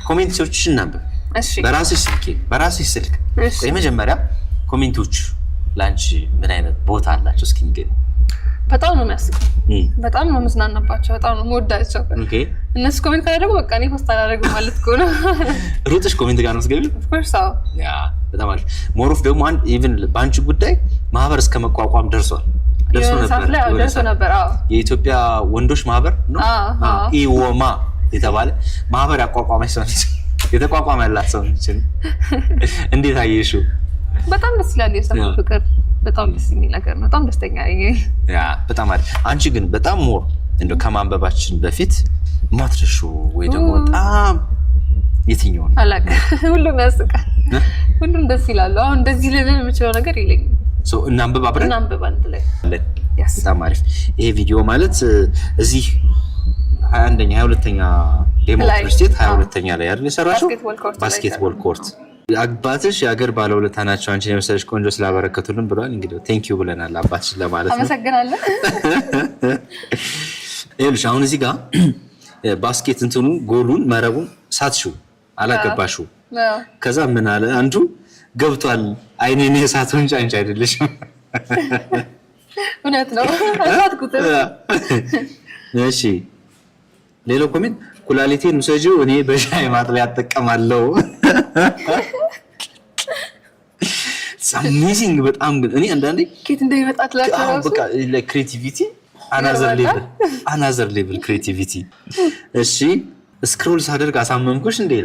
ኮሜንቶችሽን እናንብብ እሺ በራስሽ ስልክ የመጀመሪያ ኮሜንቶች ላንቺ ምን አይነት ቦታ አላቸው እስኪ ንገሪኝ በጣም ነው የሚያስቀው በጣም ነው መዝናናባቸው በጣም ነው የምወዳቸው ኦኬ እነሱ ኮሜንት ካደረጉ በቃ እኔ ፖስት አላደርግም ማለት ነው ሩጥሽ ኮሜንት ጋር ነው ስገቢ ኦፍ ኮርስ ያ በጣም አሪፍ ሞሮፍ ደግሞ አንድ ኢቭን ባንቺ ጉዳይ ማህበር እስከ መቋቋም ደርሶ ነበር የኢትዮጵያ ወንዶች ማህበር ነው ኢዎማ የተባለ ማህበር ያቋቋመች ሰው ነች የተቋቋመ ያላት ሰው ነች እንዴት አየሽው በጣም ደስ ይላል የሰው ፍቅር በጣም ደስ የሚል ነገር ነው በጣም ደስተኛ ነኝ ያ በጣም አሪፍ አንቺ ግን በጣም ሞር እንደ ከማንበባችን በፊት ማትረሹ ወይ ደግሞ በጣም የትኛው ነው አላቀ ሁሉም ያስቃል ሁሉም ደስ ይላል አሁን እንደዚህ ልልን የምችለው ነገር የለኝም ሶ እናንብብ አብረን እናንብብ አንድ ላይ በጣም አሪፍ ይሄ ቪዲዮ ማለት እዚህ 21ኛ 22ኛ ዴሞ ፕሮጀክት 22ኛ ላይ አይደል የሰራሽው ባስኬትቦል ኮርት አባትሽ ያገር ባለውለታ ናቸው አንቺ የመሰለሽ ቆንጆ ስላበረከቱልን ብሏል እንግዲህ ቴንክ ዩ ብለናል አባትሽ ለማለት ነው አመሰግናለሁ ይኸውልሽ አሁን እዚህ ጋር ባስኬት እንትኑ ጎሉን መረቡን ሳትሽው አላገባሽው ከዛ ምን አለ አንዱ ገብቷል አይኔ የሳተው እንጂ አንቺ አይደለሽም እውነት ነው አሳትኩት እሺ ሌላ ኮሜንት ኩላሊቴን ውሰጂው እኔ በሻይ ማጥለያ አጠቀማለሁ አሜዚንግ በጣም ግን እኔ አንዳንዴ ከት እንደይመጣት ላከራው በቃ ለክሬቲቪቲ አናዘር ሌቭል ክሬቲቪቲ እሺ ስክሮል ሳደርግ አሳመምኩሽ እንዴ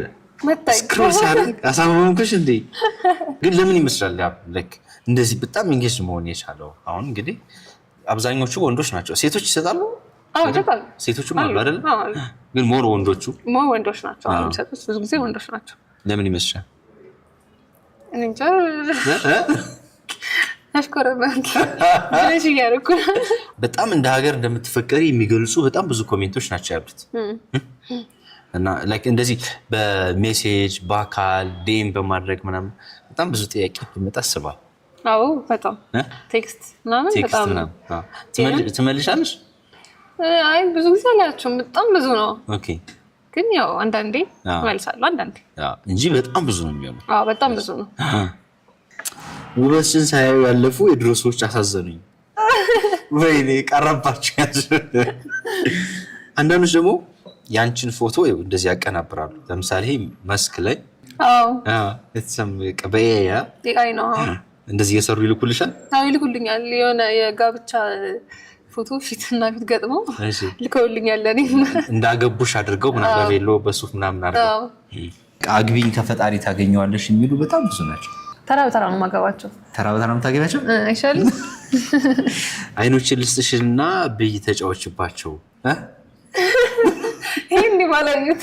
ስክሮል ሳደርግ አሳመምኩሽ እንዴ ግን ለምን ይመስላል ያ ላይክ እንደዚህ በጣም እንጌጅ መሆን የቻለው አሁን እንግዲህ አብዛኞቹ ወንዶች ናቸው ሴቶች ይሰጣሉ ይሰጣሉ ሴቶችም አሉ አይደል ግን ሞር ወንዶች ናቸው አሁን ሴቶች ብዙ ጊዜ ወንዶች ናቸው ለምን ይመስላል እንጃ አሽኮረባንክ ስለዚህ ያርኩ በጣም እንደ ሀገር እንደምትፈቀሪ የሚገልጹ በጣም ብዙ ኮሜንቶች ናቸው ያሉት እና ላይክ እንደዚህ በሜሴጅ በአካል ዴም በማድረግ ምናምን በጣም ብዙ ጥያቄ ቢመጣ አስባል አዎ በጣም ቴክስት ምናምን በጣም ትመልሻለሽ አይ ብዙ ጊዜ አላችሁም በጣም ብዙ ነው ኦኬ ግን ያው አንዳንዴ መልሳለሁ አንዳንዴ እንጂ በጣም ብዙ ነው የሚሆነው አዎ በጣም ብዙ ነው ውበትሽን ሳያዩ ያለፉ የድሮ ሰዎች አሳዘኑኝ ወይኔ ቀረባችሁ አንዳንዶች ደግሞ ያንቺን ፎቶ እንደዚህ ያቀናብራሉ ለምሳሌ መስክ ላይ እትሰም ቀበያ አይ ነው እንደዚህ እየሰሩ ይልኩልሻል ይልኩልኛል የሆነ የጋብቻ ፎቶ ፊትና ፊት ገጥመው ልከውልኛል ለኔ እንዳገቡሽ አድርገው ምናምን በቬሎ በሱፍ ምናምን አድርገው አግቢኝ ከፈጣሪ ታገኘዋለሽ የሚሉ በጣም ብዙ ናቸው ተራ በተራ ነው ማገባቸው ተራ በተራ ነው ታገኛቸው አይሻልም አይኖችን ልስጥሽና ብይ ተጫወችባቸው ይሄን ማለኝት